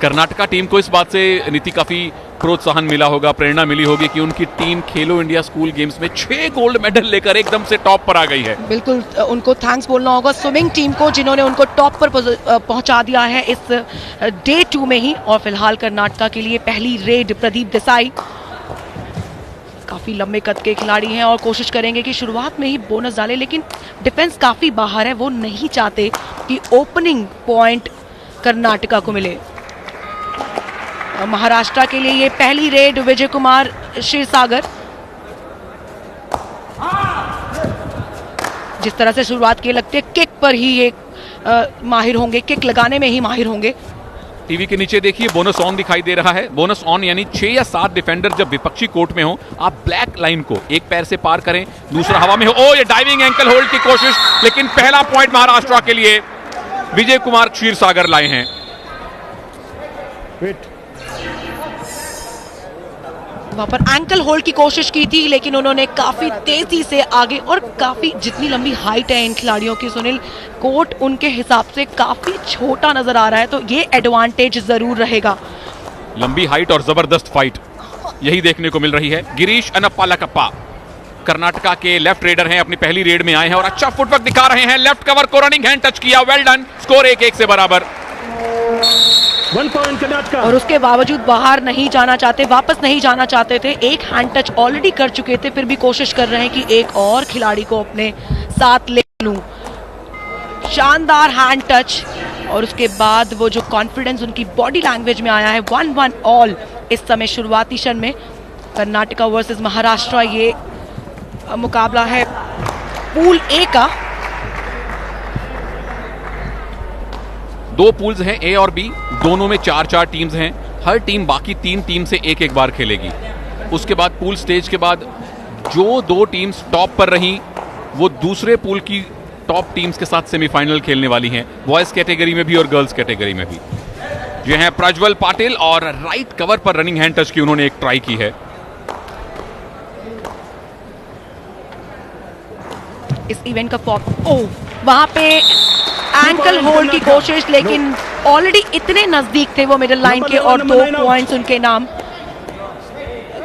Karnataka team को इस बात से नीति काफी प्रोत्साहन मिला होगा, प्रेरणा मिली होगी कि उनकी टीम खेलो इंडिया स्कूल गेम्स में 6 गोल्ड मेडल लेकर एकदम से टॉप पर आ गई है। बिल्कुल उनको थैंक्स बोलना होगा स्विमिंग टीम को, जिन्होंने उनको टॉप पर पहुंचा दिया है इस डे 2 में ही। और फिलहाल कर्नाटका के लिए पहली रेड प्रदीप देसाई, काफी लंबे कद के खिलाड़ी हैं और कोशिश करेंगे कि शुरुआत में ही बोनस डाले, लेकिन डिफेंस काफी बाहर है, वो नहीं चाहते कि ओपनिंग पॉइंट कर्नाटका को मिले। महाराष्ट्र के लिए ये पहली रेड विजय कुमार क्षीरसागर, जिस तरह से शुरुआत की लगती है किक पर ही ये माहिर होंगे, किक लगाने में ही माहिर होंगे। टीवी के नीचे देखिए बोनस ऑन दिखाई दे रहा है। बोनस ऑन यानी 6 या 7 डिफेंडर जब विपक्षी कोर्ट में हो, आप ब्लैक लाइन को एक पैर से पार करें, दूसरा हवा में हो। ओ ये डाइविंग एंकल होल्ड की कोशिश, लेकिन पहला पॉइंट महाराष्ट्र के लिए विजय कुमार क्षीरसागर लाए हैं। वहां पर एंकल होल्ड की कोशिश की थी, लेकिन उन्होंने काफी तेजी से आगे, और काफी जितनी लंबी हाइट है इन खिलाड़ियों की सुनील, कोर्ट उनके हिसाब से काफी छोटा नजर आ रहा है, तो ये एडवांटेज जरूर रहेगा। लंबी हाइट और जबरदस्त फाइट यही देखने को मिल रही है। गिरीश अनप्पालकप्पा कर्नाटका के लेफ्ट रेडर हैं, अपनी पहली रेड में आए हैं और अच्छा फुटवर्क दिखा रहे हैं। लेफ्ट कवर को रनिंग हैंड टच किया, वेल डन। स्कोर 1-1 से बराबर। 1 पॉइंट कर्नाटका। और उसके बावजूद बाहर नहीं जाना चाहते, वापस नहीं जाना चाहते थे। एक हैंड टच ऑलरेडी कर चुके थे, फिर भी कोशिश कर रहे हैं कि एक और खिलाड़ी को अपने साथ ले लूं। शानदार हैंड टच, और उसके बाद वो जो कॉन्फिडेंस उनकी बॉडी लैंग्वेज में आया है। 1-1 ऑल इस समय शुरुआती क्षण में। कर्नाटका वर्सेस महाराष्ट्र ये मुकाबला है पूल ए का। 2 पूल्स हैं, ए और बी, दोनों में 4-4 टीम्स हैं। हर टीम बाकी 3 टीम से एक बार खेलेगी। उसके बाद पूल स्टेज के बाद जो 2 टीम्स टॉप पर रहीं, वो दूसरे पूल की टॉप टीम्स के साथ सेमीफाइनल खेलने वाली हैं, बॉयज कैटेगरी में भी और गर्ल्स कैटेगरी में भी। ये हैं प्रज्वल पाटिल, और राइट कवर पर रनिंग हैंड टच की उन्होंने एक ट्राई की है। इस इवेंट का वहां पे एंकल होल्ड की कोशिश, लेकिन ऑलरेडी इतने नजदीक थे वो मिडिल लाइन के, और 2 पॉइंट्स उनके नाम।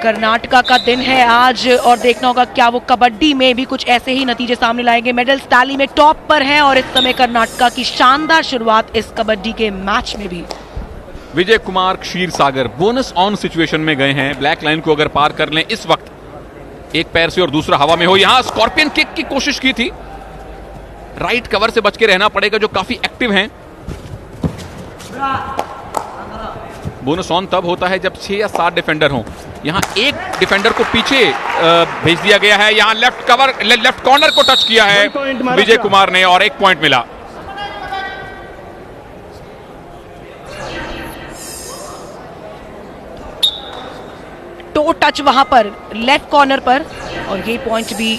कर्नाटका का दिन है आज, और देखना होगा क्या वो कबड्डी में भी कुछ ऐसे ही नतीजे सामने लाएंगे। मेडल टैली में टॉप पर हैं, और इस समय कर्नाटका की शानदार शुरुआत इस कबड्डी के मैच में भी। Vijay Kumar Kshirsagar bonus on situation में गए हैं। ब्लैक लाइन को अगर पार कर लें इस वक्त, एक पैर से और दूसरा हवा में हो। यहां स्कॉर्पियन किक की कोशिश की थी, राइट कवर से बच के रहना पड़ेगा, जो काफी एक्टिव हैं। बोनस ऑन तब होता है जब 6 या 7 डिफेंडर हों। यहां एक डिफेंडर को पीछे भेज दिया गया है। यहां लेफ्ट कवर, लेफ्ट कॉर्नर को टच किया है विजय कुमार ने, और 1 पॉइंट मिला। टो टच वहां पर लेफ्ट कॉर्नर पर, और ये पॉइंट भी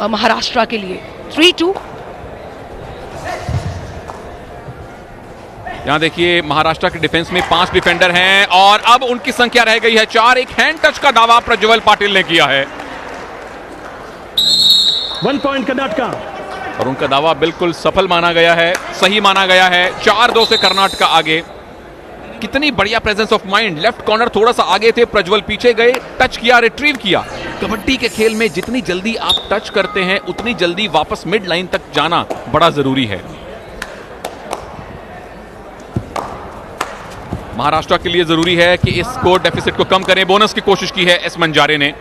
महाराष्ट्र के लिए। 3-2। यहां देखिए महाराष्ट्र के डिफेंस में 5 डिफेंडर हैं, और अब उनकी संख्या रह गई है 4। एक हैंड टच का दावा प्रज्वल पाटिल ने किया है। 1 पॉइंट कर्नाटका। और उनका दावा बिल्कुल सफल माना गया है, सही माना गया है। 4-2 से कर्नाटका आगे। कितनी बढ़िया presence of mind. Left corner थोड़ा सा आगे थे, प्रज्वल पीछे गए, टच किया, रिट्रीव किया। कबड्डी के खेल में जितनी जल्दी आप टच करते हैं, उतनी जल्दी वापस मिड लाइन तक जाना बड़ा जरूरी है। महाराष्ट्र के लिए जरूरी है कि इस स्कोर डेफिसिट को कम करें। बोनस की कोशिश की है एस मंजारे ने।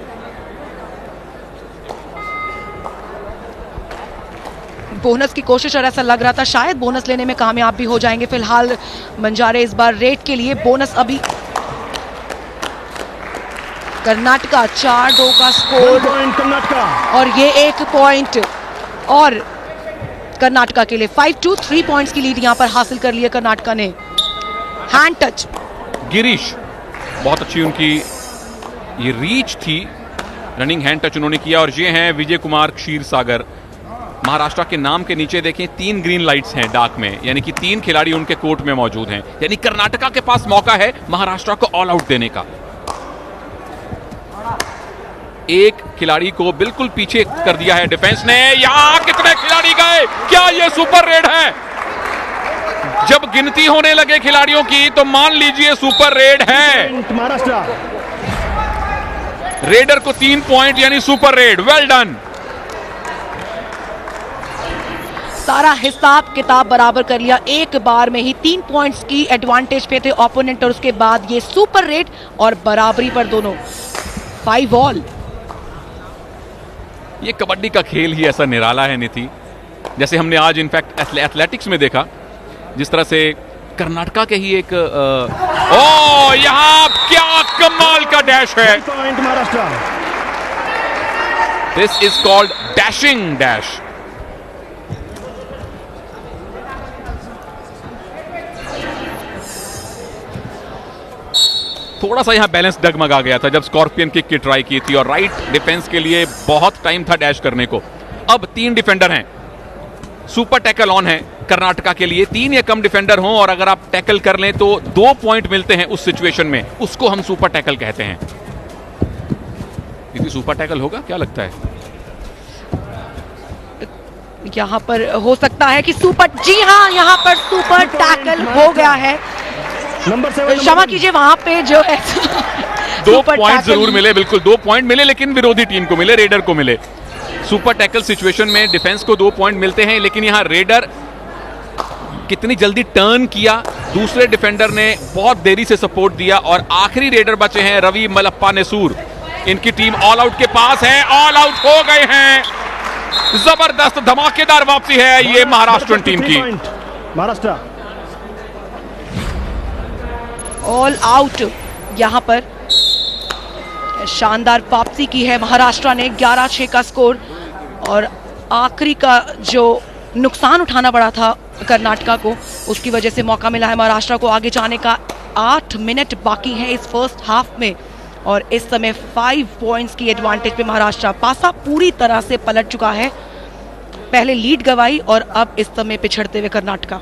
बोनस की कोशिश, और ऐसा लग रहा था शायद बोनस लेने में कामयाब भी हो जाएंगे। फिलहाल मंजारे इस बार रेड के लिए बोनस अभी। कर्नाटका 4-2 का स्कोर, और ये 1 पॉइंट और कर्नाटका के लिए। 5-2, 3 पॉइंट्स की लीड यहां पर हासिल कर लिया कर्नाटका ने। हैंड टच गिरीश, बहुत अच्छी उनकी ये रीच थी, रनिंग हैंड टच उन्होंने किया। और ये हैं विजय कुमार क्षीरसागर। महाराष्ट्र के नाम के नीचे देखें 3 ग्रीन लाइट्स हैं डार्क में, यानी कि 3 खिलाड़ी उनके कोर्ट में मौजूद हैं। यानी कर्नाटका के पास मौका है महाराष्ट्र को ऑल आउट देने का। एक खिलाड़ी को बिल्कुल पीछे कर दिया है डिफेंस ने। यहां कितने खिलाड़ी गए, क्या ये सुपर रेड है? जब गिनती होने लगे खिलाड़ियों की तो मान लीजिए सुपर रेड है। Point महाराष्ट्र। रेडर को 3 पॉइंट यानी सुपर रेड। Well done. सारा हिसाब किताब बराबर कर लिया, एक बार में ही 3 पॉइंट्स की एडवांटेज पे थे ओपोनेंट और उसके बाद ये सुपर रेड और बराबरी पर दोनों 5 ऑल। ये कबड्डी का खेल ही ऐसा निराला है नीति, जैसे हमने आज इनफैक्ट एथलेटिक्स में देखा, जिस तरह से कर्नाटका के ही एक ओ यहां क्या कमाल का डैश है। Point Maharashtra. This is called dashing dash. थोड़ा सा यहां बैलेंस डगमगा गया था जब स्कॉर्पियन किक की ट्राई की थी और राइट डिफेंस के लिए बहुत टाइम था डैश करने को। अब 3 डिफेंडर हैं, सुपर टैकल ऑन है कर्नाटका के लिए। 3 या कम डिफेंडर हों और अगर आप टैकल कर लें तो 2 पॉइंट मिलते हैं उस सिचुएशन में, उसको हम सुपर टैकल कहते हैं। यदि सुपर टैकल होगा क्या लगता है? यहाँ पर हो सकता है कि सुपर, जी हाँ, यहाँ पर सुपर टैकल हो गया है। नंबर 7 क्षमा कीजिए, वहां पे जो है 2 पॉइंट जरूर मिले, बिल्कुल 2 पॉइंट मिले, लेकिन विरोधी टीम को मिले, रेडर को मिले। सुपर टैकल सिचुएशन में डिफेंस को 2 पॉइंट मिलते हैं, लेकिन यहां रेडर कितनी जल्दी टर्न किया, दूसरे डिफेंडर ने बहुत देरी से सपोर्ट दिया और आखिरी रेडर बचे हैं रवि मलप्पा नेसूर। इनकी टीम ऑल आउट के पास है, ऑल आउट हो गए हैं। जबरदस्त धमाकेदार वापसी है ये महाराष्ट्र टीम की। Maharashtra all out. यहां पर शानदार वापसी की है महाराष्ट्र ने, 11-6 का स्कोर। और आखिरी का जो नुकसान उठाना पड़ा था कर्नाटका को, उसकी वजह से मौका मिला है महाराष्ट्र को आगे जाने का। 8 मिनट बाकी है इस फर्स्ट हाफ में और इस समय 5 पॉइंट्स की एडवांटेज पे महाराष्ट्र। पासा पूरी तरह से पलट चुका है, पहले लीड गवाई और अब इस समय पिछड़ते हुए कर्नाटका।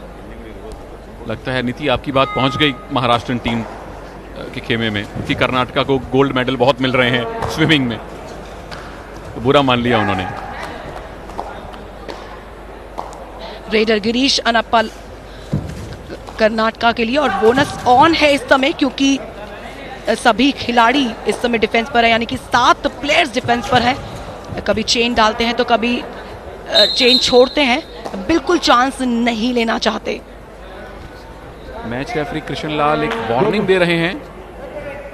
लगता है नीति आपकी बात पहुंच गई महाराष्ट्र टीम के खेमे में कि कर्नाटका को गोल्ड मेडल बहुत मिल रहे हैं स्विमिंग में, तो बुरा मान लिया उन्होंने। रेडर गिरीश अनप्पा कर्नाटका के लिए और बोनस ऑन है इस समय, क्योंकि सभी खिलाड़ी इस समय डिफेंस पर है, यानी कि 7 प्लेयर्स डिफेंस पर है। कभी चेन डालते हैं तो कभी चेन छोड़ते हैं, बिल्कुल चांस नहीं लेना चाहते। मैच रेफरी कृष्ण लाल एक वार्निंग दे रहे हैं,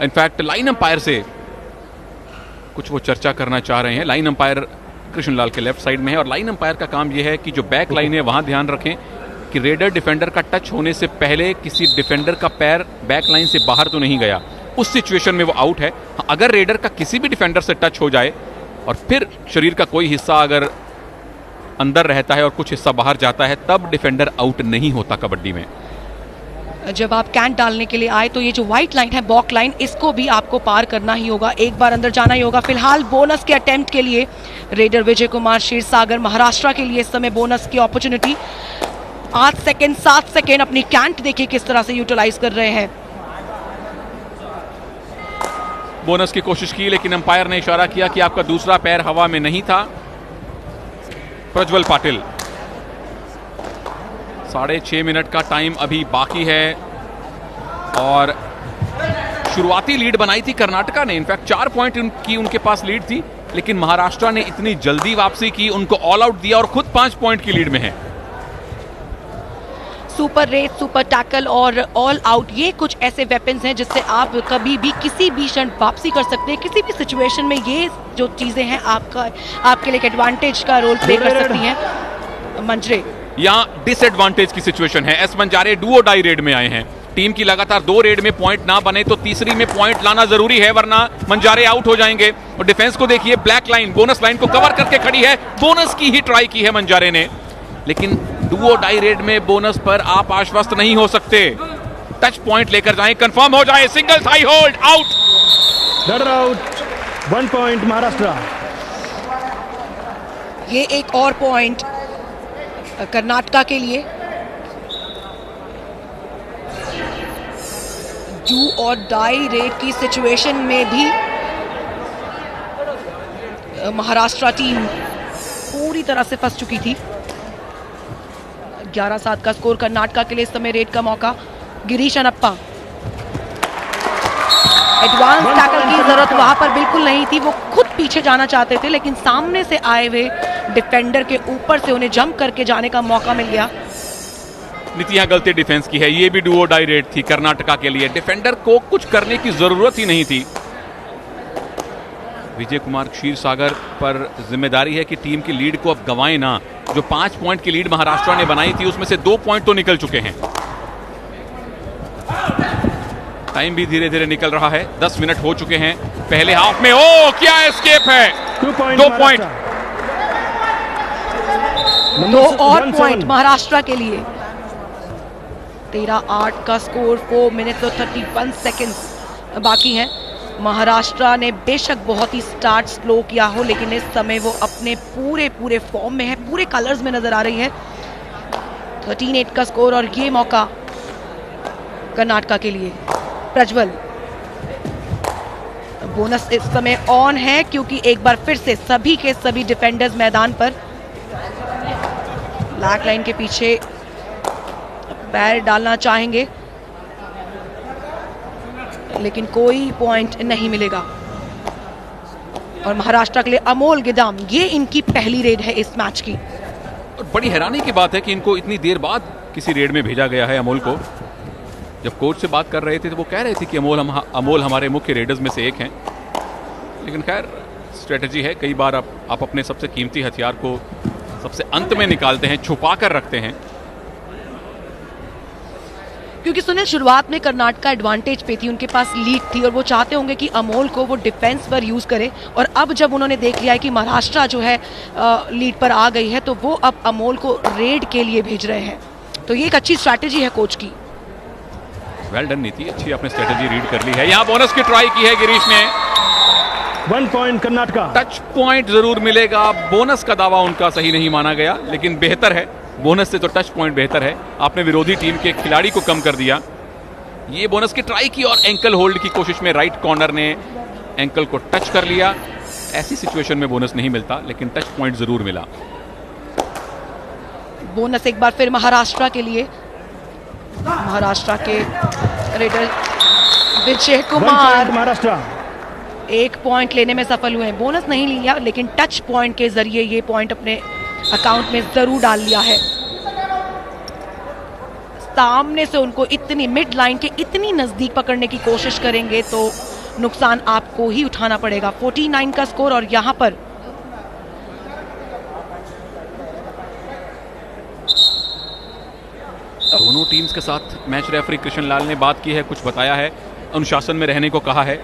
इनफैक्ट लाइन अंपायर से कुछ वो चर्चा करना चाह रहे हैं। लाइन अंपायर कृष्ण लाल के लेफ्ट साइड में है और लाइन अंपायर का काम यह है कि जो बैक लाइन है वहां ध्यान रखें कि रेडर डिफेंडर का टच होने से पहले किसी डिफेंडर का पैर बैक लाइन से बाहर तो नहीं गया, उस सिचुएशन में वो आउट है। अगर रेडर का किसी भी डिफेंडर से टच हो जाए और फिर शरीर का कोई हिस्सा अगर अंदर रहता है और कुछ हिस्सा बाहर जाता है, तब डिफेंडर आउट नहीं होता कबड्डी में। जब आप कैंट डालने के लिए आए तो ये जो व्हाइट लाइन है, बॉक लाइन, इसको भी आपको पार करना ही होगा, एक बार अंदर जाना ही होगा। फिलहाल बोनस के अटेम्प्ट के लिए रेडर विजय कुमार क्षीरसागर महाराष्ट्र के लिए इस समय बोनस की अपॉर्चुनिटी। 8 सेकेंड 7 सेकेंड अपनी कैंट देखिए किस तरह से यूटिलाइज कर रहे हैं। बोनस की कोशिश की लेकिन अंपायर ने इशारा किया कि आपका दूसरा पैर हवा में नहीं था। प्रज्वल पाटिल, 6.5 मिनट का टाइम अभी बाकी है और शुरुआती लीड बनाई थी कर्नाटका ने, इनफैक्ट 4 पॉइंट की उनके पास लीड थी, लेकिन महाराष्ट्र ने इतनी जल्दी वापसी की, उनको ऑल आउट दिया और खुद 5 पॉइंट की लीड में है। सुपर रेड, सुपर टैकल और ऑल आउट, ये कुछ ऐसे वेपन्स हैं जिससे आप कभी भी किसी भी क्षण वापसी कर सकते हैं। किसी भी सिचुएशन में ये जो चीजें हैं आपके लिए एक एडवांटेज का रोल प्ले कर सकती हैं। मंजरे, यहाँ डिसएडवांटेज की सिचुएशन है। एस मंजारे डुओ डाई रेड में आए हैं। टीम की लगातार 2 रेड में पॉइंट ना बने तो तीसरी में पॉइंट लाना जरूरी है, वरना मंजारे आउट हो जाएंगे। और डिफेंस को देखिए, ब्लैक लाइन बोनस लाइन को कवर करके खड़ी है। बोनस की ही ट्राई की है मंजारे ने, लेकिन डुओ डाई रेड में बोनस पर आप आश्वस्त नहीं हो सकते। टच पॉइंट लेकर जाएं, कंफर्म हो जाए, single high hold, out. Runner out, 1 point Maharashtra. ये एक और पॉइंट कर्नाटका के लिए। डू और डाई रेड की सिचुएशन में भी महाराष्ट्र टीम पूरी तरह से फंस चुकी थी। 11-7 का स्कोर कर्नाटका के लिए इस समय रेड का मौका। गिरीश अनप्पा, एडवांस टैकल की जरूरत वहां पर बिल्कुल नहीं थी, वो खुद पीछे जाना चाहते थे लेकिन सामने से आए हुए डिफेंडर के ऊपर से उन्हें जंप करके जाने का मौका मिल गया। नीतियां गलती डिफेंस की है, ये भी डू और डाई रेड थी कर्नाटका के लिए, डिफेंडर को कुछ करने की जरूरत ही नहीं थी। विजय कुमार क्षीरसागर पर जिम्मेदारी है कि टीम की लीड को अब गंवाएं ना। जो 5 पॉइंट की लीड महाराष्ट्र ने बनाई थी उसमें से 2 पॉइंट तो निकल चुके हैं। टाइम भी धीरे धीरे निकल रहा है, 10 मिनट हो चुके हैं पहले हाफ में। ओ क्या एस्केप है, 2 पॉइंट। 2 और पॉइंट महाराष्ट्र के लिए। 13-8 का स्कोर, 4 मिनट और 31 सेकेंड्स बाकी हैं। महाराष्ट्र ने बेशक बहुत ही स्टार्ट स्लो किया हो लेकिन इस समय वो अपने पूरे फॉर्म में है, पूरे कलर्स में नजर आ रही है। 13-8 का स्कोर और ये मौका कर्नाटका के लिए। प्रज्वल, बोनस इस समय ऑन है क्योंकि एक बार फिर से सभी के सभी डिफेंडर्स मैदान पर। ब्लैक लाइन के पीछे पैर डालना चाहेंगे लेकिन कोई पॉइंट नहीं मिलेगा। और महाराष्ट्र के लिए अमोल गिदाम, ये इनकी पहली रेड है इस मैच की। और बड़ी हैरानी की बात है कि इनको इतनी देर बाद किसी रेड में भेजा गया है अमोल को। जब कोच से बात कर रहे थे तो वो कह रहे थे कि अमोल हमारे मुख्य रेडर्स में से एक हैं, लेकिन खैर स्ट्रेटजी है, कई बार आप अपने सबसे कीमती हथियार को सबसे अंत में निकालते हैं, छुपा कर रखते हैं। क्योंकि सुनील, शुरुआत में कर्नाटका एडवांटेज पे थी, उनके पास लीड थी और वो चाहते होंगे कि अमोल को वो डिफेंस पर यूज करे। और अब जब उन्होंने देख लिया है कि महाराष्ट्र जो है लीड पर आ गई है तो वो अब अमोल को रेड के लिए भेज रहे हैं। तो ये एक अच्छी स्ट्रैटेजी है कोच की। वेल डन नीति, अच्छी आपने स्ट्रेटजी रीड कर ली है। यहाँ बोनस की ट्राई की है गिरीश ने। 1 पॉइंट कर्नाटका। टच पॉइंट जरूर मिलेगा, बोनस का दावा उनका सही नहीं माना गया, लेकिन बेहतर है, बोनस से तो टच पॉइंट बेहतर है। आपने विरोधी टीम के खिलाड़ी को कम कर दिया। ये बोनस की ट्राई की और एंकल होल्ड की कोशिश में राइट कॉर्नर ने एंकल को टच कर लिया। ऐसी सिचुएशन में बोनस नहीं मिलता लेकिन टच पॉइंट जरूर मिला। बोनस एक बार फिर महाराष्ट्र के लिए। महाराष्ट्र के रेडर विजय कुमार महाराष्ट्र 1 पॉइंट लेने में सफल हुए हैं। बोनस नहीं लिया लेकिन टच पॉइंट के जरिए ये पॉइंट अपने अकाउंट में जरूर डाल लिया है। सामने से उनको इतनी मिड लाइन के इतनी नजदीक पकड़ने की कोशिश करेंगे तो नुकसान आपको ही उठाना पड़ेगा। 49 का स्कोर और यहां पर दोनों टीम्स के साथ मैच रेफरी कृष्ण लाल ने बात की है, कुछ बताया है, अनुशासन में रहने को कहा है।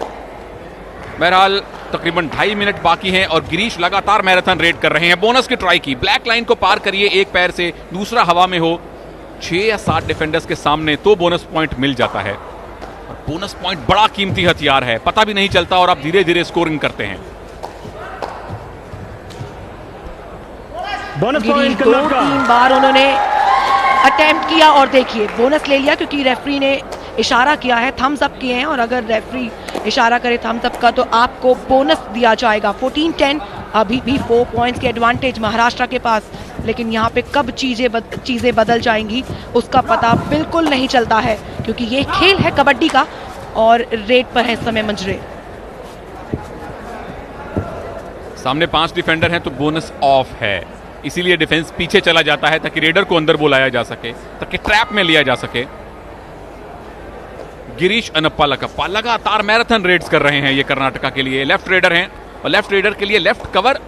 बहरहाल तकरीबन 2.5 मिनट बाकी हैं और गिरीश लगातार मैराथन रेड कर रहे हैं। बोनस की ट्राई की, ब्लैक लाइन को पार करिए एक पैर से, दूसरा हवा में हो 6 या 7 डिफेंडर्स के सामने तो बोनस पॉइंट मिल जाता है। और बोनस पॉइंट बड़ा कीमती हथियार है, पता भी नहीं चलता और आप धीरे धीरे स्कोरिंग करते हैं। Bonus Girish point 2-3 Karnataka. बार उन्होंने अटेम्प्ट किया और देखिए बोनस ले लिया क्योंकि रेफरी ने इशारा किया है, थम्स अप किए हैं और अगर रेफरी इशारा करे थम्स अप का तो आपको बोनस दिया जाएगा। 14-10 अभी भी 4 पॉइंट्स के एडवांटेज महाराष्ट्र के पास, लेकिन यहाँ पे कब चीजें बदल जाएंगी उसका पता बिल्कुल नहीं चलता है क्योंकि ये खेल है कबड्डी का और रेड पर है इस समय मंजरे। सामने 5 डिफेंडर हैं तो बोनस ऑफ है, इसीलिए डिफेंस पीछे चला जाता है ताकि रेडर को अंदर बुलाया जा सके, ताकि ट्रैप में लिया जा सके। गिरीश अनप्पा लकप्पा लगातार मैराथन रेड्स कर रहे हैं ये कर्नाटका के लिए। लेफ्ट रेडर हैं और लेफ्ट रेडर के लिए लेफ्ट कवर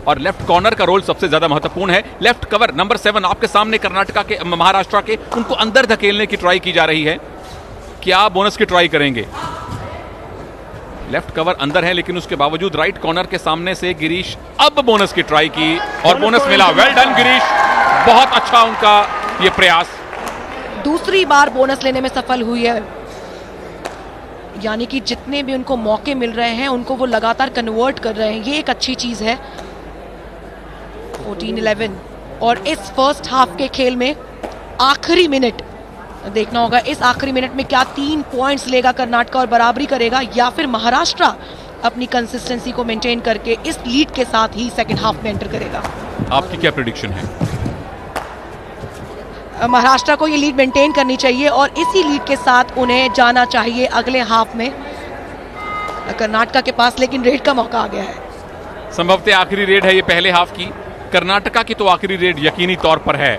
और लेफ्ट कॉर्नर का रोल सबसे ज्यादा महत्वपूर्ण है। लेफ्ट कवर नंबर 7 आपके सामने कर्नाटका के महाराष्ट्र के, उनको अंदर धकेलने की ट्राई की जा रही है। क्या बोनस की ट्राई करेंगे? लेफ्ट कवर अंदर है लेकिन उसके बावजूद राइट कॉर्नर के सामने से गिरीश अब बोनस की ट्राई की और बोनस मिला। वेल डन गिरीश, बहुत अच्छा उनका ये प्रयास। दूसरी बार बोनस लेने में सफल हुई है, यानी कि जितने भी उनको मौके मिल रहे हैं उनको वो लगातार कन्वर्ट कर रहे हैं, ये एक अच्छी चीज है। 14-11 और इस फर्स्ट हाफ के खेल में आखिरी मिनट देखना होगा, इस आखिरी मिनट में क्या 3 पॉइंट्स लेगा कर्नाटका और बराबरी करेगा या फिर महाराष्ट्र अपनी कंसिस्टेंसी को मेंटेन करके इस लीड के साथ ही सेकंड हाफ में एंटर करेगा। आपकी क्या प्रेडिक्शन है? महाराष्ट्र को ये लीड मेंटेन करनी चाहिए और इसी लीड के साथ उन्हें जाना चाहिए अगले हाफ में। कर्नाटका के पास लेकिन रेड का मौका आ गया है। संभवतः आखिरी रेड है ये पहले हाफ की। कर्नाटका की तो आखिरी रेड यकीनी तौर पर है।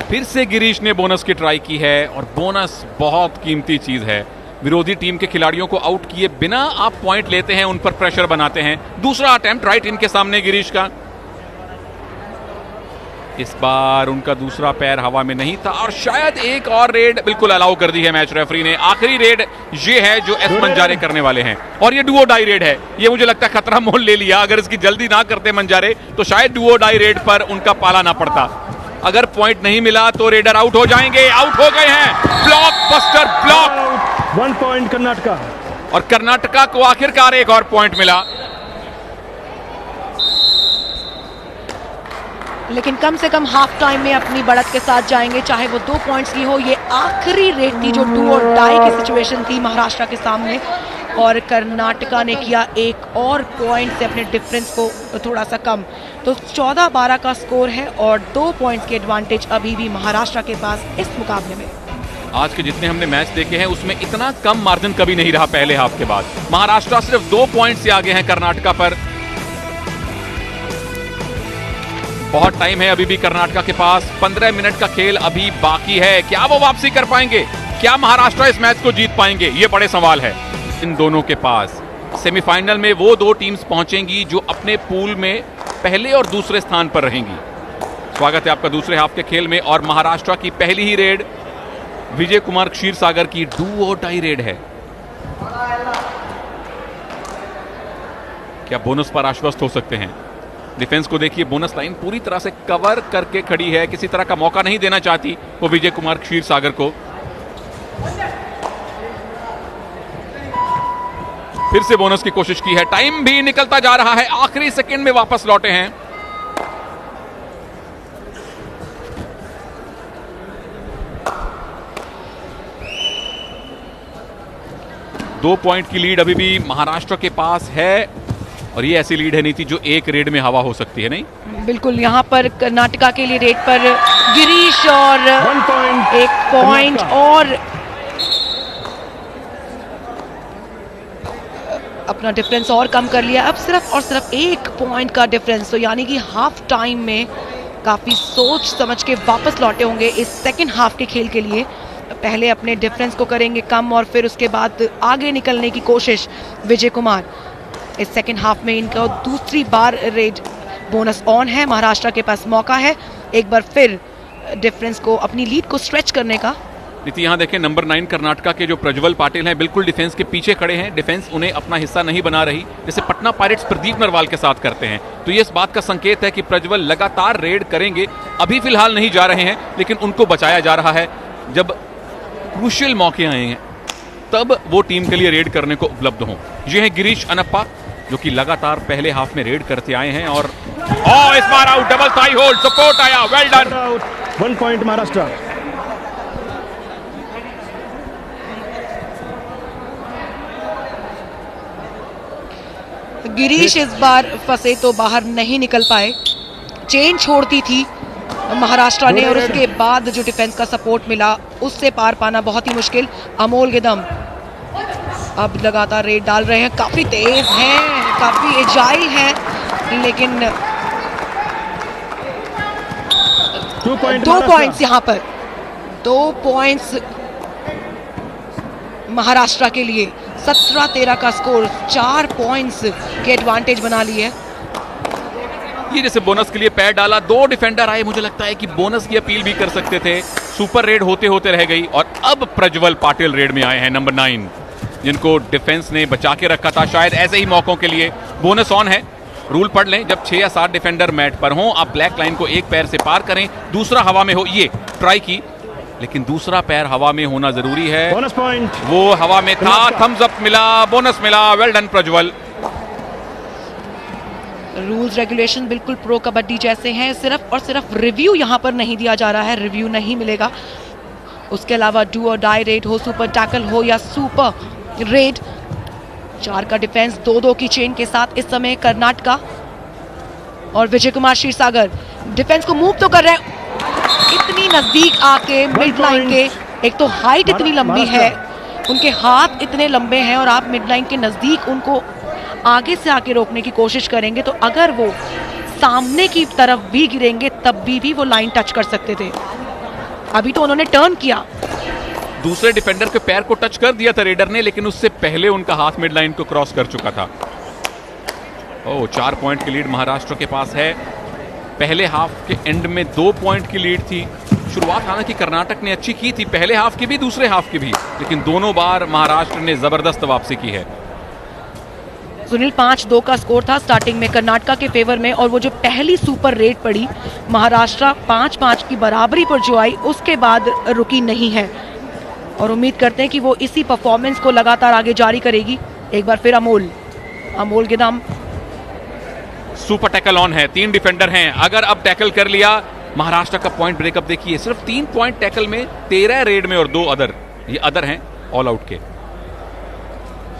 फिर से गिरीश ने बोनस की ट्राई की है और बोनस बहुत कीमती चीज है। विरोधी टीम के खिलाड़ियों को आउट किए बिना आप पॉइंट लेते हैं, उन पर प्रेशर बनाते हैं। दूसरा अटेम्प्ट राइट इनके सामने गिरीश का। इस बार उनका दूसरा पैर हवा में नहीं था और शायद एक और रेड बिल्कुल अलाउ कर दी है मैच रेफरी ने। आखिरी रेड ये है जो एस मंजारे करने वाले हैं और ये डुओ डाई रेड है। ये मुझे लगता है खतरा मोल ले लिया। अगर इसकी जल्दी ना करते मंजारे तो शायद डुओ डाई रेड पर उनका पाला ना पड़ता। अगर पॉइंट नहीं मिला तो रेडर आउट हो जाएंगे। आउट हो गए हैं। Block buster block. 1 point Karnataka. और कर्नाटका को आखिरकार एक और पॉइंट मिला। लेकिन कम से कम हाफ टाइम में अपनी बढ़त के साथ जाएंगे, चाहे वो 2 पॉइंट्स की हो। ये आखिरी रेड थी जो डू और डाई की सिचुएशन थी महाराष्ट्र के सामने और कर्नाटका ने किया एक और पॉइंट से अपने डिफरेंस को थोड़ा सा कम। तो 14-12 का स्कोर है और 2 पॉइंट्स के एडवांटेज अभी भी महाराष्ट्र के पास इस मुकाबले में। आज के जितने हमने मैच देखे हैं उसमें इतना कम मार्जिन कभी नहीं रहा पहले हाफ के बाद। महाराष्ट्र सिर्फ 2 पॉइंट से आगे हैं कर्नाटका पर। बहुत टाइम है अभी भी कर्नाटका के पास। 15 मिनट का खेल अभी बाकी है। क्या वो वापसी कर पाएंगे? क्या महाराष्ट्र इस मैच को जीत पाएंगे? ये बड़े सवाल है इन दोनों के पास। सेमीफाइनल में वो 2 टीम्स पहुंचेंगी जो अपने पूल में पहले और दूसरे स्थान पर रहेंगी। स्वागत है आपका दूसरे हाफ के खेल में और महाराष्ट्र की पहली ही रेड विजय कुमार क्षीरसागर की डू और डाई रेड है। क्या बोनस पर आश्वस्त हो सकते हैं? डिफेंस को देखिए, बोनस लाइन पूरी तरह से कवर करके खड़ी है। किसी तरह का मौका नहीं देना चाहती वो विजय कुमार क्षीरसागर को। फिर से बोनस की कोशिश की है। टाइम भी निकलता जा रहा है। आखिरी सेकंड में वापस लौटे हैं। दो पॉइंट की लीड अभी भी महाराष्ट्र के पास है और ये ऐसी लीड है नीति जो एक रेड में हवा हो सकती है। नहीं बिल्कुल, यहां पर कर्नाटका के लिए रेड पर गिरीश और 1 पॉइंट एक पॉइंट और अपना डिफरेंस और कम कर लिया। अब सिर्फ और सिर्फ 1 पॉइंट का डिफरेंस। तो यानी कि हाफ टाइम में काफी सोच समझ के वापस लौटे होंगे इस सेकेंड हाफ के खेल के लिए। पहले अपने डिफरेंस को करेंगे कम और फिर उसके बाद आगे निकलने की कोशिश विजय कुमार। इस सेकेंड हाफ में इनका दूसरी बार रेड बोनस ऑन है। महाराष्ट्र के पास मौका है एक बार फिर डिफरेंस को, अपनी लीड को स्ट्रेच करने का। नीति यहाँ देखें, नंबर 9 कर्नाटका के जो प्रज्वल पाटिल हैं बिल्कुल डिफेंस के पीछे खड़े हैं। डिफेंस उन्हें अपना हिस्सा नहीं बना रही, जैसे पटना पायरेट्स प्रदीप नरवाल के साथ करते हैं। तो ये इस बात का संकेत है कि प्रज्वल लगातार रेड करेंगे। अभी फिलहाल नहीं जा रहे हैं लेकिन उनको बचाया जा रहा है। जब क्रूशियल मौके आए हैं तब वो टीम के लिए रेड करने को उपलब्ध हों। ये है गिरीश अनप्पा जो कि लगातार पहले हाफ में रेड करते आए हैं और इस बार out. Double thigh hold, support आया, well done. 1 point Maharashtra. Girish इस बार फंसे तो बाहर नहीं निकल पाए। चेन छोड़ती थी महाराष्ट्र ने और उसके बाद जो डिफेंस का सपोर्ट मिला उससे पार पाना बहुत ही मुश्किल। अमोल गिदम अब लगातार रेड डाल रहे हैं। काफी तेज हैं, काफी एजाइल हैं, लेकिन 2 पॉइंट्स यहाँ पर। 2 पॉइंट्स महाराष्ट्र के लिए। 17-13 का स्कोर, 4 पॉइंट्स के एडवांटेज बना लिए। ये जैसे बोनस के लिए पैर डाला, 2 डिफेंडर आए, मुझे लगता है कि बोनस की अपील भी कर सकते थे। सुपर रेड होते होते रह गई और अब प्रज्वल पाटिल रेड में आए हैं, नंबर 9, जिनको डिफेंस ने बचा के रखा था। शायद ऐसे ही मौकों के लिए बोनस ऑन है। रूल पढ़ लें, जब 6 या 7 डिफेंडर मैट पर हों, आप ब्लैक लाइन को एक पैर से पार करें, दूसरा हवा में हो। ये ट्राई की लेकिन दूसरा पैर हवा में होना जरूरी है। बोनस पॉइंट, वो हवा में था, थम्स अप मिला, बोनस मिला। Well done Prajwal. Rules regulation बिल्कुल प्रो कबड्डी जैसे हैं। सिर्फ और सिर्फ रिव्यू यहाँ पर नहीं दिया जा रहा है, रिव्यू नहीं मिलेगा। उसके अलावा डू और डाई रेड हो, सुपर टैकल हो या सुपर रेड, 4 का डिफेंस 2-2 की चेन के साथ इस समय कर्नाटका और विजय कुमार क्षीरसागर डिफेंस को मूव तो कर रहे हैं। इतनी नजदीक आके मिड लाइन के, एक तो हाइट इतनी लंबी है, उनके हाथ इतने लंबे हैं और आप मिड लाइन के नजदीक उनको आगे से आके रोकने की कोशिश करेंगे तो अगर वो सामने की तरफ भी गिरेंगे तब भी वो लाइन टच कर सकते थे। अभी तो उन्होंने टर्न किया, दूसरे डिफेंडर के पैर को टच कर दिया था रेडर ने, लेकिन उससे पहले उनका हाथ मिड लाइन को क्रॉस कर चुका था। 4 पॉइंट की लीड महाराष्ट्र के पास है। पहले हाफ के एंड में 2 पॉइंट की लीड थी। शुरुआत हालांकि कर्नाटक ने अच्छी की थी, पहले हाफ की भी दूसरे हाफ की भी, लेकिन दोनों बार महाराष्ट्र ने जबरदस्त वापसी की है। सुनील 5-2 का स्कोर था स्टार्टिंग में कर्नाटका के फेवर में, और वो जो पहली सुपर रेड पड़ी महाराष्ट्र 5-5 की बराबरी पर जो आई उसके बाद रुकी नहीं है, और उम्मीद करते हैं कि वो इसी परफॉर्मेंस को लगातार आगे जारी करेगी। एक बार फिर अमोल गिदाम सुपर टैकल ऑन है, 3 डिफेंडर हैं, अगर अब टैकल कर लिया महाराष्ट्र का पॉइंट ब्रेकअप देखिए, सिर्फ 3 पॉइंट टैकल में, 13 रेड में और 2 अदर, ये अदर हैं ऑल आउट के।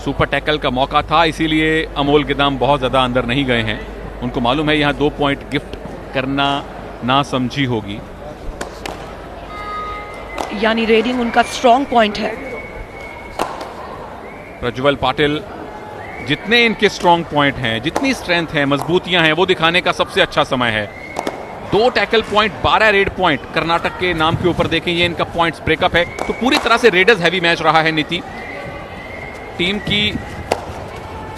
सुपर टैकल का मौका था, इसीलिए अमोल गिदाम बहुत ज्यादा अंदर नहीं गए हैं। उनको मालूम है यहां 2 पॉइंट गिफ्ट करना ना समझी होगी, यानी रेडिंग उनका स्ट्रॉन्ग पॉइंट है। प्रज्वल पाटिल, जितने इनके स्ट्रॉन्ग पॉइंट हैं, जितनी स्ट्रेंथ है, मजबूतियां हैं, वो दिखाने का सबसे अच्छा समय है। 2 tackle point, 12 red point Karnataka के नाम के ऊपर देखें, ये इनका पॉइंट्स ब्रेकअप है। तो पूरी तरह से रेडर्स हैवी मैच रहा है नीति टीम की,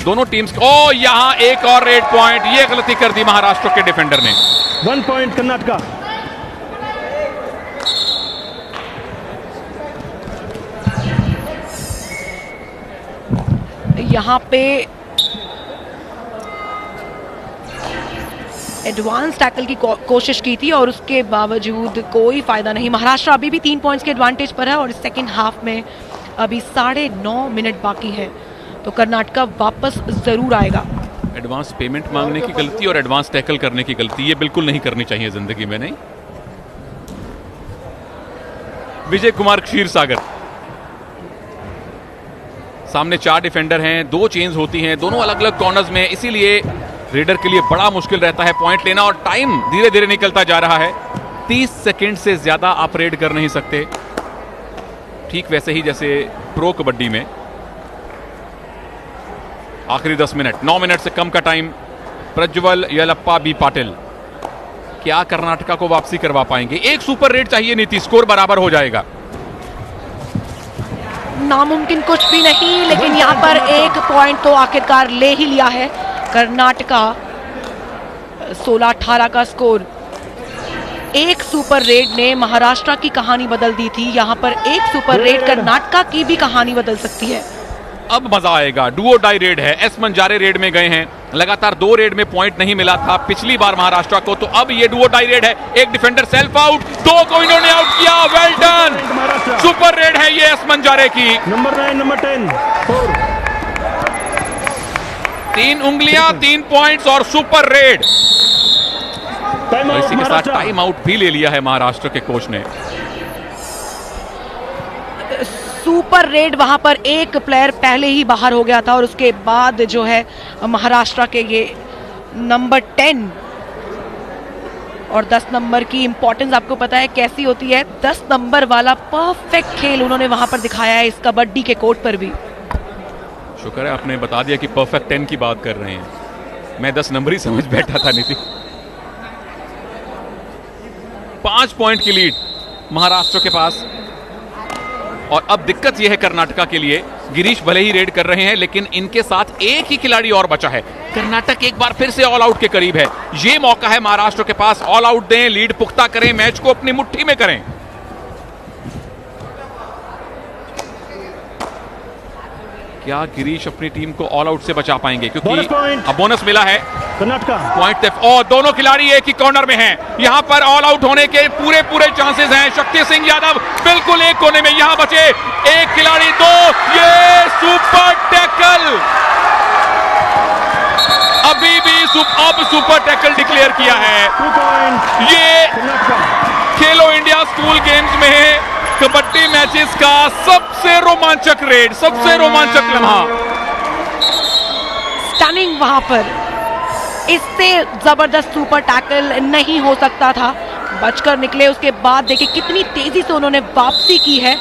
दोनों टीम्स। यहां एक और रेड पॉइंट, ये गलती कर दी महाराष्ट्र के डिफेंडर ने। 1 पॉइंट कर्नाटका। यहाँ पे एडवांस टैकल की कोशिश की थी और उसके बावजूद कोई फायदा नहीं। महाराष्ट्र अभी भी 3 पॉइंट्स के एडवांटेज पर है और सेकंड हाफ में अभी 9.5 मिनट बाकी है, तो कर्नाटका वापस जरूर आएगा। एडवांस पेमेंट मांगने की गलती और एडवांस टैकल करने की गलती, ये बिल्कुल नहीं करनी चाहिए जिंदगी में। नहीं, विजय कुमार क्षीरसागर, सामने 4 डिफेंडर हैं, 2 चेंज होती हैं, दोनों अलग अलग कॉर्नर्स में, इसीलिए रेडर के लिए बड़ा मुश्किल रहता है पॉइंट लेना, और टाइम धीरे धीरे निकलता जा रहा है। 30 सेकंड से ज्यादा आप रेड कर नहीं सकते, ठीक वैसे ही जैसे प्रो कबड्डी में। आखिरी 10 मिनट, 9 मिनट से कम का टाइम। प्रज्वल, येलप्पा, बी पाटिल, क्या कर्नाटका को वापसी करवा पाएंगे? एक सुपर रेड चाहिए नीति, स्कोर बराबर हो जाएगा। नामुमकिन कुछ भी नहीं, लेकिन यहाँ पर एक पॉइंट तो आखिरकार ले ही लिया है कर्नाटका। 16-18 का स्कोर। एक सुपर रेड ने महाराष्ट्र की कहानी बदल दी थी, यहाँ पर एक सुपर रेड कर्नाटका की भी कहानी बदल सकती है। अब मजा आएगा, डुओ डाई रेड है। एस मंजारे रेड में गए हैं, लगातार 2 रेड में पॉइंट नहीं मिला था पिछली बार महाराष्ट्र को, तो अब ये डुओ डाई रेड है। एक डिफेंडर सेल्फ आउट, 2 को इन्होंने आउट किया, वेल डन। सुपर रेड है ये एस मंजारे की। Number 9, number 10, 4। 3 उंगलियां, 3 पॉइंट्स और सुपर रेड। और इसी के साथ टाइम आउट भी ले लिया है महाराष्ट्र के कोच ने। सुपर रेड, वहां पर एक प्लेयर पहले ही बाहर हो गया था और उसके बाद जो है महाराष्ट्र के ये नंबर 10 और 10 नंबर की इंपॉर्टेंस आपको पता है कैसी होती है। 10 नंबर वाला परफेक्ट खेल उन्होंने वहां पर दिखाया है इस कबड्डी के कोर्ट पर भी। शुक्र है आपने बता दिया कि परफेक्ट 10 की बात कर रहे हैं, मैं 10 नंबर ही समझ बैठा था नीति। 5 पॉइंट की लीड महाराष्ट्र के पास, और अब दिक्कत यह है कर्नाटका के लिए, गिरीश भले ही रेड कर रहे हैं लेकिन इनके साथ एक ही खिलाड़ी और बचा है। कर्नाटक एक बार फिर से ऑल आउट के करीब है, ये मौका है महाराष्ट्र के पास, ऑल आउट दें, लीड पुख्ता करें, मैच को अपनी मुट्ठी में करें। क्या गिरीश अपनी टीम को ऑल आउट से बचा पाएंगे? क्योंकि अब बोनस मिला है कर्नाटका पॉइंट। और दोनों खिलाड़ी एक ही कॉर्नर में हैं, यहां पर ऑल आउट होने के पूरे चांसेस हैं। शक्ति सिंह यादव बिल्कुल एक कोने में, यहां बचे एक खिलाड़ी, 2, ये सुपर टैकल, अभी भी अब सुपर टैकल डिक्लेयर किया है। 2 पॉइंट ये खेलो इंडिया स्कूल गेम्स में कबड्डी मैचेस का सबसे रोमांचक रेड, सबसे रोमांचक लम्हा। स्टनिंग, वहां पर इससे जबरदस्त सुपर टैकल नहीं हो सकता था। बचकर निकले। उसके बाद देखिए कितनी तेजी से उन्होंने वापसी की है,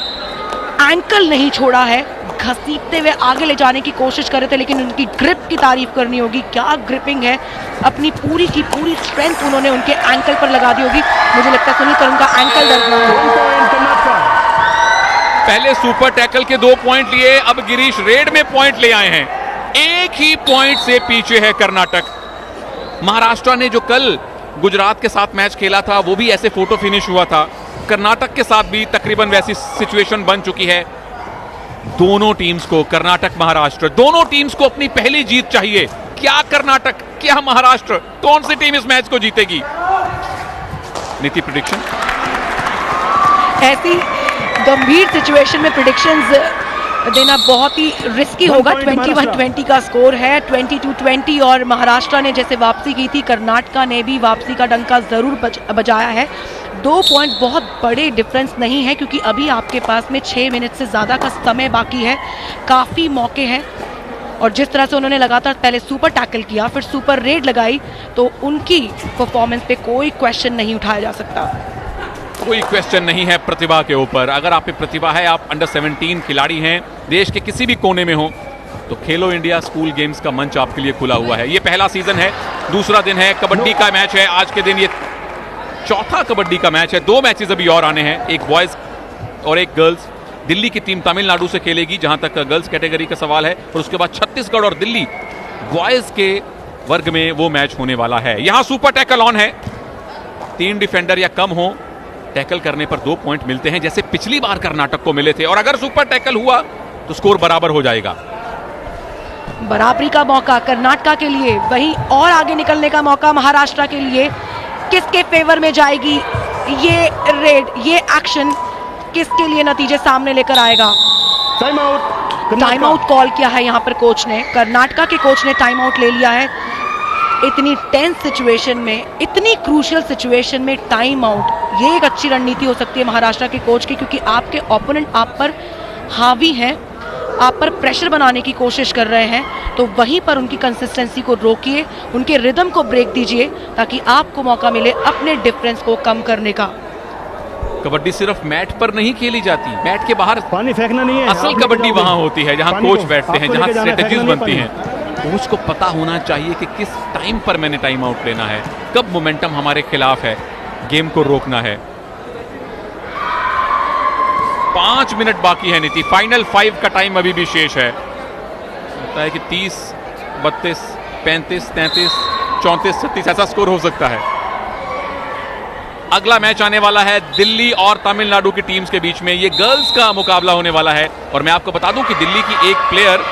एंकल नहीं छोड़ा है, घसीटते हुए आगे ले जाने की कोशिश कर रहे थे, लेकिन उनकी ग्रिप की तारीफ करनी होगी। क्या ग्रिपिंग है, अपनी पूरी की पूरी स्ट्रेंथ उन्होंने उनके एंकल पर लगा दी होगी। मुझे लगता है सुनील करण का एंकल दर्द ना हो। 1 point कर्नाटका। पहले सुपर टैकल के 2 पॉइंट लिए, अब गिरीश रेड में पॉइंट ले आए हैं। एक ही पॉइंट से पीछे है कर्नाटक। महाराष्ट्र ने जो कल गुजरात के साथ मैच खेला था वो भी ऐसे फोटो फिनिश हुआ था, कर्नाटक के साथ भी तकरीबन वैसी सिचुएशन बन चुकी है। दोनों टीम्स को, कर्नाटक महाराष्ट्र, दोनों टीम्स को अपनी पहली जीत चाहिए। क्या कर्नाटक, क्या महाराष्ट्र, कौन सी टीम इस मैच को जीतेगी? नीति प्रेडिक्शन। ऐसी गंभीर सिचुएशन में प्रेडिक्शंस देना बहुत ही रिस्की होगा। 21-20 का स्कोर है, 22-20, और महाराष्ट्र ने जैसे वापसी की थी, कर्नाटका ने भी वापसी का डंका जरूर बजाया है। 2 पॉइंट बहुत बड़े डिफरेंस नहीं है, क्योंकि अभी आपके पास में 6 मिनट से ज़्यादा का समय बाकी है, काफ़ी मौके हैं। और जिस तरह से उन्होंने लगातार पहले सुपर टैकल किया, फिर सुपर रेड लगाई, तो उनकी परफॉर्मेंस पे कोई क्वेश्चन नहीं उठाया जा सकता। कोई क्वेश्चन नहीं है प्रतिभा के ऊपर। अगर आप में प्रतिभा है, आप अंडर 17 खिलाड़ी हैं, देश के किसी भी कोने में हो, तो खेलो इंडिया स्कूल गेम्स का मंच आपके लिए खुला हुआ है। ये पहला सीजन है, दूसरा दिन है, कबड्डी का मैच है आज के दिन, ये चौथा कबड्डी का मैच है। 2 मैचेस अभी और आने हैं, एक बॉयज और एक गर्ल्स। दिल्ली की टीम तमिलनाडु से खेलेगी जहां तक गर्ल्स कैटेगरी का सवाल है, और उसके बाद छत्तीसगढ़ और दिल्ली बॉयज के वर्ग में वो मैच होने वाला है। यहां सुपर टैकल ऑन है, 3 डिफेंडर या कम हो, टैकल करने पर 2 पॉइंट मिलते हैं, जैसे पिछली बार कर्नाटक को मिले थे। और अगर सुपर टैकल हुआ तो स्कोर बराबर हो जाएगा। बराबरी का मौका कर्नाटका के लिए, वहीं और आगे निकलने का मौका महाराष्ट्र के लिए। किसके फेवर में जाएगी ये रेड, ये एक्शन किसके लिए नतीजे सामने लेकर आएगा? Time out. Time out call किया है यहाँ पर कोच ने, कर्नाटका के कोच ने टाइम आउट ले लिया है। इतनी टेंस सिचुएशन में, इतनी क्रूशियल सिचुएशन में टाइम आउट, ये एक अच्छी रणनीति हो सकती है महाराष्ट्र के कोच की, क्योंकि आपके ओपोनेंट आप पर हावी हैं, आप पर प्रेशर बनाने की कोशिश कर रहे हैं, तो वहीं पर उनकी कंसिस्टेंसी को रोकिए, उनके रिदम को ब्रेक दीजिए, ताकि आपको मौका मिले अपने डिफरेंस को कम करने का। कबड्डी सिर्फ मैट पर नहीं खेली जाती, मैट के बाहर पानी फेंकना नहीं है। असल कबड्डी वहां होती है जहां कोच बैठते हैं, जहां स्ट्रेटेजीज बनती हैं। कोच को पता होना चाहिए कि किस टाइम पर मैंने टाइम आउट लेना है, कब मोमेंटम हमारे खिलाफ है, गेम को रोकना है। 5 मिनट बाकी है नीति, फाइनल 5 का टाइम अभी भी शेष है। लगता है कि 30, 32, 35, 33, 34, 36 ऐसा स्कोर हो सकता है। अगला मैच आने वाला है दिल्ली और तमिलनाडु की टीम्स के बीच में। ये गर्ल्स का मुकाबला होने वाला है, और मैं आपको बता दूं कि दिल्ली की एक player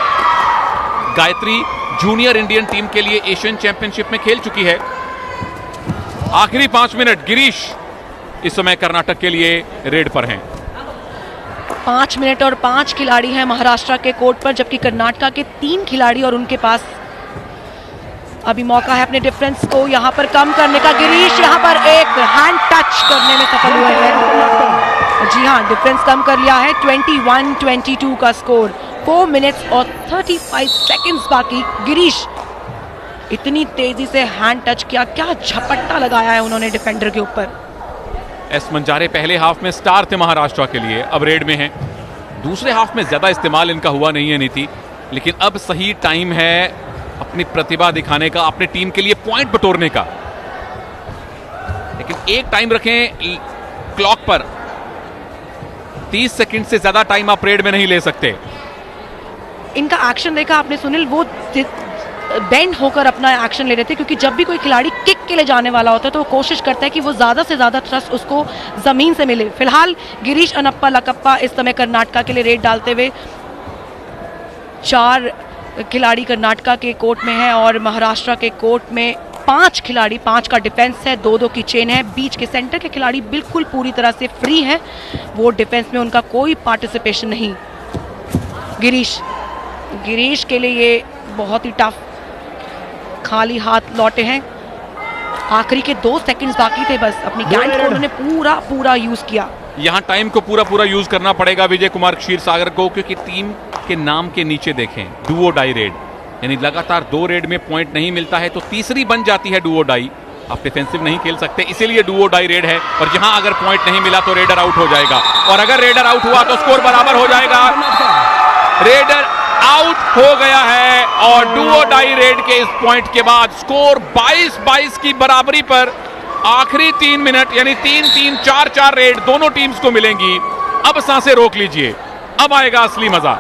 Gayatri junior Indian team के लिए एशियन चैंपियनशिप में खेल चुकी है। आखिरी 5 मिनट, गिरीश इस समय कर्नाटक के लिए रेड पर हैं। 5 मिनट और 5 खिलाड़ी हैं महाराष्ट्र के कोर्ट पर, जबकि कर्नाटका के 3 खिलाड़ी, और उनके पास अभी मौका है अपने डिफरेंस को यहाँ पर कम करने का। गिरीश यहाँ पर एक हैंड टच करने में सफल हुए हैं। जी हाँ, डिफरेंस कम कर लिया है। 21-22 का स्कोर, 4 मिनट्स और 35 सेकंड्स बाकी। गिरीश इतनी तेजी से हैंड टच किया, क्या झपट्टा लगाया है उन्होंने डिफेंडर के ऊपर। एस मंजारे पहले हाफ में स्टार थे महाराष्ट्र के लिए, अब रेड में हैं। दूसरे हाफ में ज्यादा इस्तेमाल इनका हुआ नहीं है नीति, लेकिन अब सही टाइम है अपनी प्रतिभा दिखाने का, अपने टीम के लिए पॉइंट बटोरने का। लेकिन एक टाइम रखें क्लॉक पर, 30 सेकंड से ज्यादा टाइम आप रेड में नहीं ले सकते। इनका एक्शन देखा आपने सुनील, वो बेंड होकर अपना एक्शन ले रहे थे, क्योंकि जब भी कोई खिलाड़ी किक के लिए जाने वाला होता है तो वो कोशिश करता है कि वो ज्यादा से ज्यादा थ्रस्ट उसको जमीन से मिले। फिलहाल गिरीश अनप्पा लकप्पा इस समय कर्नाटका के लिए रेड डालते हुए, 4 खिलाड़ी कर्नाटका के कोर्ट में है और महाराष्ट्र के कोर्ट में 5 खिलाड़ी, 5 का डिफेंस है, 2-2 की चेन है। बीच के सेंटर के खिलाड़ी बिल्कुल पूरी तरह से फ्री हैं, वो डिफेंस में उनका कोई पार्टिसिपेशन नहीं। गिरीश के लिए ये बहुत ही टफ, खाली हाथ लौटे हैं। आखिरी के 2 सेकंड्स बाकी थे बस, अपनी गैंड को उन्होंने पूरा यूज किया। यहां टाइम को पूरा यूज करना पड़ेगा विजय कुमार क्षीरसागर को, क्योंकि टीम के नाम के नीचे देखें डुओ डाई रेड, यानी लगातार 2 रेड में पॉइंट नहीं मिलता है तो तीसरी बन जाती है डुओ डाई। आप डिफेंसिव नहीं खेल सकते, इसीलिए डू और डाई रेड है। और जहां अगर पॉइंट नहीं मिला तो रेडर आउट हो जाएगा, और अगर रेडर आउट हुआ तो स्कोर बराबर हो जाएगा। रेडर आउट हो गया है और डू और डाई रेड के इस पॉइंट के बाद स्कोर 22-22 की बराबरी पर आखिरी 3 मिनट यानी 3-3 4-4 रेड दोनों टीम्स को मिलेंगी। अब सांसें रोक लीजिए, अब आएगा असली मजा।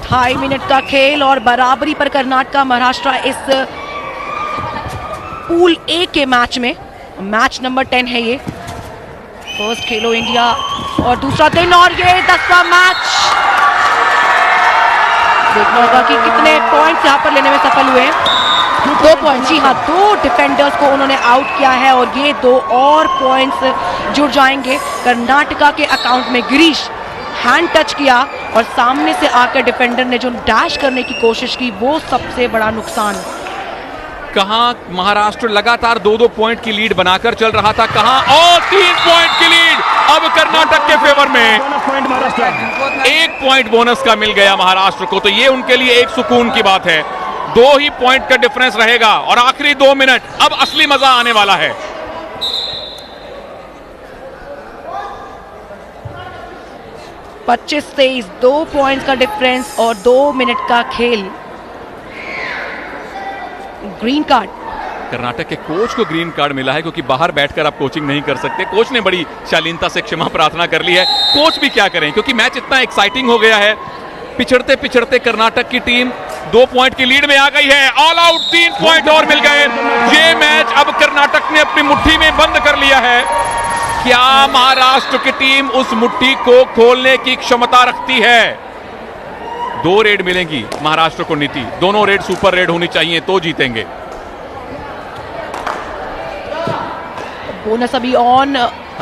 ढाई मिनट का खेल और बराबरी पर कर्नाटक महाराष्ट्र इस पूल ए के मैच में, मैच नंबर 10 है ये। फर्स्ट खेलो इंडिया और दूसरा दिन और ये 10वां मैच। देखना होगा कि कितने पॉइंट्स यहां पर लेने में सफल हुए हैं। 2 पॉइंट, जी हाँ, 2 डिफेंडर्स को उन्होंने आउट किया है और ये 2 और पॉइंट्स जुड़ जाएंगे कर्नाटका के अकाउंट में। गिरीश हैंड टच किया और सामने से आकर डिफेंडर ने जो डैश करने की कोशिश की, वो सबसे बड़ा नुकसान। कहां महाराष्ट्र लगातार 2-2 पॉइंट की लीड बनाकर चल रहा था, कहां और 3 पॉइंट की लीड अब कर्नाटक के फेवर में। 1 पॉइंट बोनस का मिल गया महाराष्ट्र को, तो ये उनके लिए एक सुकून की बात है। 2 ही पॉइंट का डिफरेंस रहेगा और आखिरी 2 मिनट, अब असली मजा आने वाला है। 25-23, 2 पॉइंट्स का डिफरेंस और 2 मिनट का खेल। ग्रीन कार्ड, कर्नाटक के कोच को ग्रीन कार्ड मिला है क्योंकि बाहर बैठकर आप कोचिंग नहीं कर सकते। कोच ने बड़ी शालीनता से क्षमा प्रार्थना कर ली है। कोच भी क्या करें क्योंकि मैच इतना एक्साइटिंग हो गया है। पिछड़ते पिछड़ते कर्नाटक की टीम 2 पॉइंट की लीड में आ गई है। ऑल आउट, 3 पॉइंट और मिल गए। ये मैच अब कर्नाटक ने अपनी मुट्ठी में बंद कर लिया है। क्या महाराष्ट्र की टीम उस मुट्ठी को खोलने की क्षमता रखती है? 2 रेड मिलेंगी महाराष्ट्र को नीति, दोनों रेड सुपर रेड होनी चाहिए तो जीतेंगे। बोनस अभी ऑन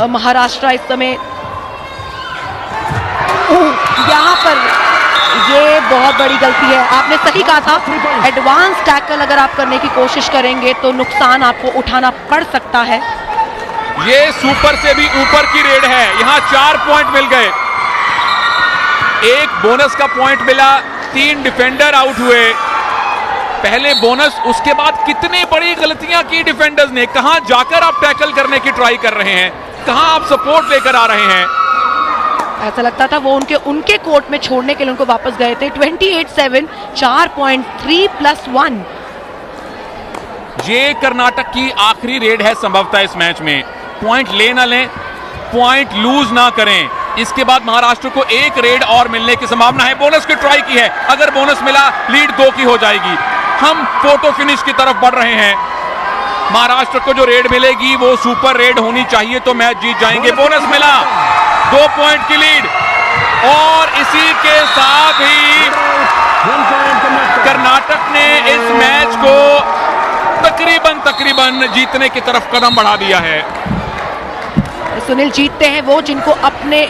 महाराष्ट्र इस समय। यहां पर ये बहुत बड़ी गलती है, आपने सही कहा था। एडवांस टैकल अगर आप करने की कोशिश करेंगे तो नुकसान आपको उठाना पड़ सकता है। ये सुपर से भी ऊपर की रेड है, यहां 4 पॉइंट मिल गए, 1 बोनस का पॉइंट मिला, 3 डिफेंडर आउट हुए। पहले बोनस, उसके बाद कितनी बड़ी गलतियां की डिफेंडर्स ने। कहां जाकर आप टैकल करने की ट्राई कर रहे हैं, कहां आप सपोर्ट लेकर आ रहे हैं। ऐसा लगता था वो उनके कोर्ट में छोड़ने के लिए उनको वापस गए थे। 28-7, 4 पॉइंट, 3+1। ये कर्नाटक की आखिरी रेड है संभवतः इस मैच में। पॉइंट ले ना लें, पॉइंट लूज ना करें। इसके बाद महाराष्ट्र को 1 रेड और मिलने की संभावना है। बोनस की ट्राई की है, अगर बोनस मिला लीड 2 की हो जाएगी। हम फोटो फिनिश की तरफ बढ़ रहे हैं। महाराष्ट्र को जो रेड मिलेगी वो सुपर रेड होनी चाहिए तो मैच जीत जाएंगे। बोनस मिला, 2 पॉइंट की लीड, और इसी के साथ ही कर्नाटक ने इस मैच को तकरीबन जीतने की तरफ कदम बढ़ा दिया है। सुनील, जीतते हैं वो जिनको अपने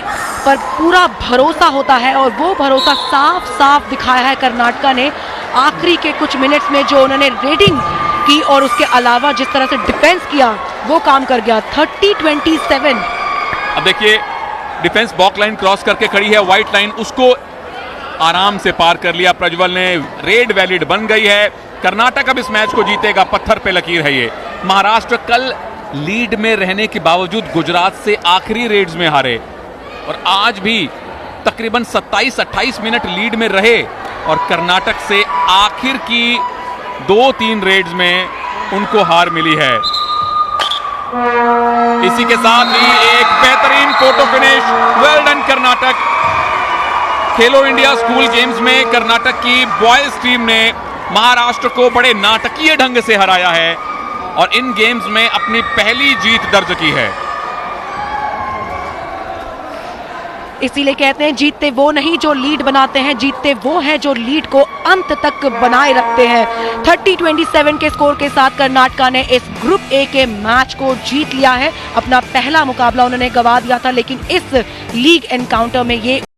पर पूरा भरोसा होता है और वो भरोसा साफ साफ दिखाया है कर्नाटका ने आखिरी के कुछ मिनट्स में। जो उन्होंने रेडिंग की और उसके अलावा जिस तरह से डिफेंस किया वो काम कर गया। 30-27। अब देखिए, डिफेंस बॉक्स लाइन क्रॉस करके खड़ी है, व्हाइट लाइन, उसको आराम से पार कर लिया प्रज्वल ने। रेड वैलिड बन गई है। कर्नाटक अब इस मैच को जीतेगा, पत्थर पे लकीर है ये। महाराष्ट्र कल लीड में रहने के बावजूद गुजरात से आखिरी रेड्स में हारे और आज भी तकरीबन 27-28 मिनट लीड में रहे और कर्नाटक से आखिर की 2-3 रेड्स में उनको हार मिली है। इसी के साथ ही एक बेहतरीन photo finish. Well done Karnataka. खेलो इंडिया स्कूल गेम्स में कर्नाटक की बॉयज टीम ने महाराष्ट्र को बड़े नाटकीय ढंग से हराया है और इन गेम्स में अपनी पहली जीत दर्ज की है। इसीलिए कहते हैं जीतते वो नहीं जो लीड बनाते हैं, जीतते वो हैं जो लीड को अंत तक बनाए रखते हैं। 30-27 के स्कोर के साथ कर्नाटका ने इस ग्रुप ए के मैच को जीत लिया है। अपना पहला मुकाबला उन्होंने गंवा दिया था, लेकिन इस लीग एनकाउंटर में ये